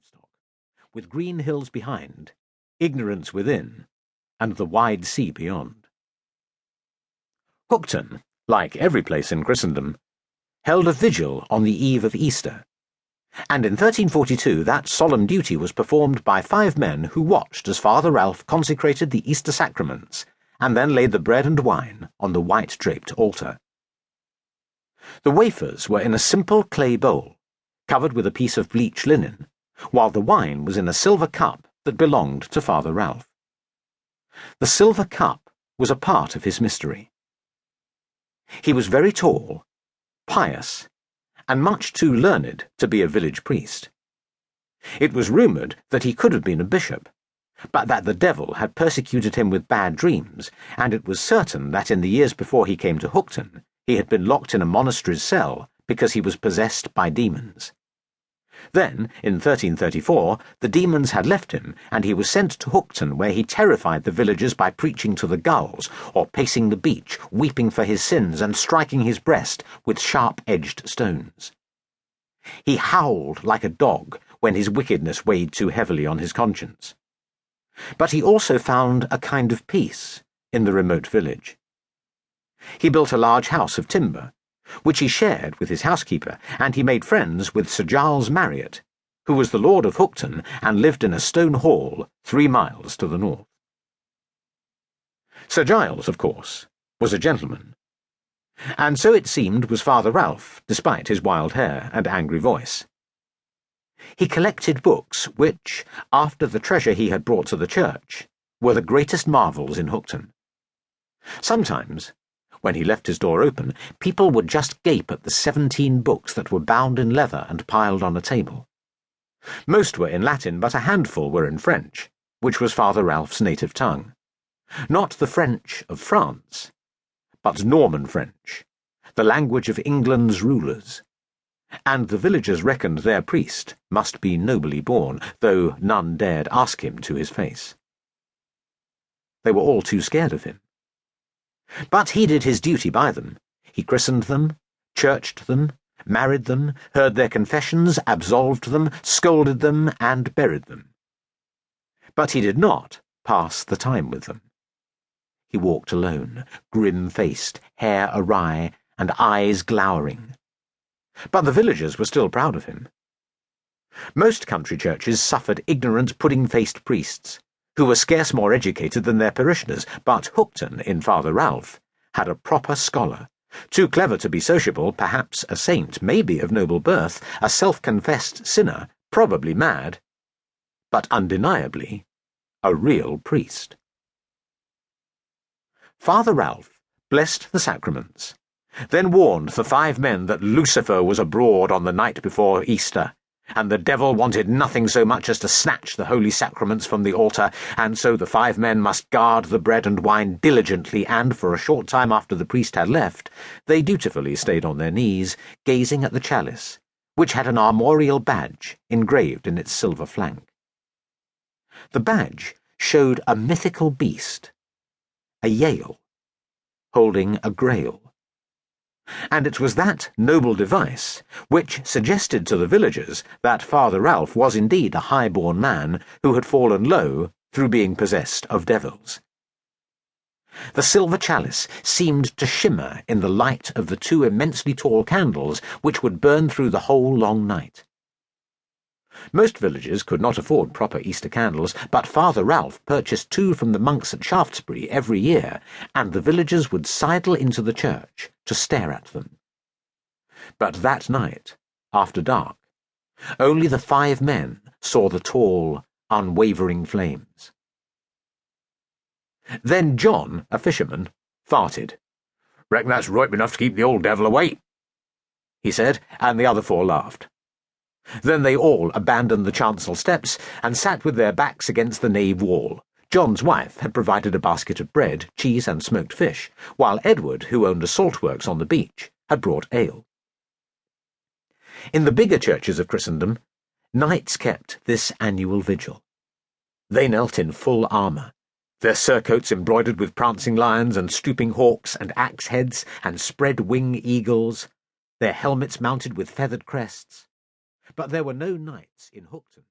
livestock, with green hills behind, ignorance within, and the wide sea beyond. Hookton, like every place in Christendom, held a vigil on the eve of Easter, and in 1342 that solemn duty was performed by 5 men who watched as Father Ralph consecrated the Easter sacraments and then laid the bread and wine on the white-draped altar. The wafers were in a simple clay bowl, covered with a piece of bleached linen, while the wine was in a silver cup that belonged to Father Ralph. The silver cup was a part of his mystery. He was very tall, pious, and much too learned to be a village priest. It was rumoured that he could have been a bishop, but that the devil had persecuted him with bad dreams, and it was certain that in the years before he came to Hookton, he had been locked in a monastery's cell because he was possessed by demons. Then, in 1334, the demons had left him, and he was sent to Hookton, where he terrified the villagers by preaching to the gulls, or pacing the beach, weeping for his sins and striking his breast with sharp-edged stones. He howled like a dog when his wickedness weighed too heavily on his conscience. But he also found a kind of peace in the remote village. He built a large house of timber, which he shared with his housekeeper, and he made friends with Sir Giles Marriott, who was the lord of Hookton and lived in a stone hall 3 miles to the north. Sir Giles, of course, was a gentleman, and so it seemed was Father Ralph, despite his wild hair and angry voice. He collected books which, after the treasure he had brought to the church, were the greatest marvels in Hookton. Sometimes, when he left his door open, people would just gape at the 17 books that were bound in leather and piled on a table. Most were in Latin, but a handful were in French, which was Father Ralph's native tongue. Not the French of France, but Norman French, the language of England's rulers. And the villagers reckoned their priest must be nobly born, though none dared ask him to his face. They were all too scared of him. But he did his duty by them. He christened them, churched them, married them, heard their confessions, absolved them, scolded them, and buried them. But he did not pass the time with them. He walked alone, grim-faced, hair awry, and eyes glowering. But the villagers were still proud of him. Most country churches suffered ignorant, pudding-faced priests, who were scarce more educated than their parishioners, but Hookton, in Father Ralph, had a proper scholar, too clever to be sociable, perhaps a saint, maybe of noble birth, a self-confessed sinner, probably mad, but undeniably a real priest. Father Ralph blessed the sacraments, then warned the 5 men that Lucifer was abroad on the night before Easter, and the devil wanted nothing so much as to snatch the holy sacraments from the altar, and so the 5 men must guard the bread and wine diligently, and for a short time after the priest had left, they dutifully stayed on their knees, gazing at the chalice, which had an armorial badge engraved in its silver flank. The badge showed a mythical beast, a Yale, holding a grail. And it was that noble device which suggested to the villagers that Father Ralph was indeed a high-born man who had fallen low through being possessed of devils. The silver chalice seemed to shimmer in the light of the 2 immensely tall candles which would burn through the whole long night. Most villagers could not afford proper Easter candles, but Father Ralph purchased 2 from the monks at Shaftesbury every year, and the villagers would sidle into the church to stare at them. But that night, after dark, only the 5 men saw the tall, unwavering flames. Then John, a fisherman, farted. "Reckon that's ripe enough to keep the old devil away," he said, and the other 4 laughed. Then they all abandoned the chancel steps and sat with their backs against the nave wall. John's wife had provided a basket of bread, cheese, and smoked fish, while Edward, who owned a saltworks on the beach, had brought ale. In the bigger churches of Christendom, knights kept this annual vigil. They knelt in full armour, their surcoats embroidered with prancing lions and stooping hawks and axe heads and spread-wing eagles, their helmets mounted with feathered crests. But there were no knights in Hookton.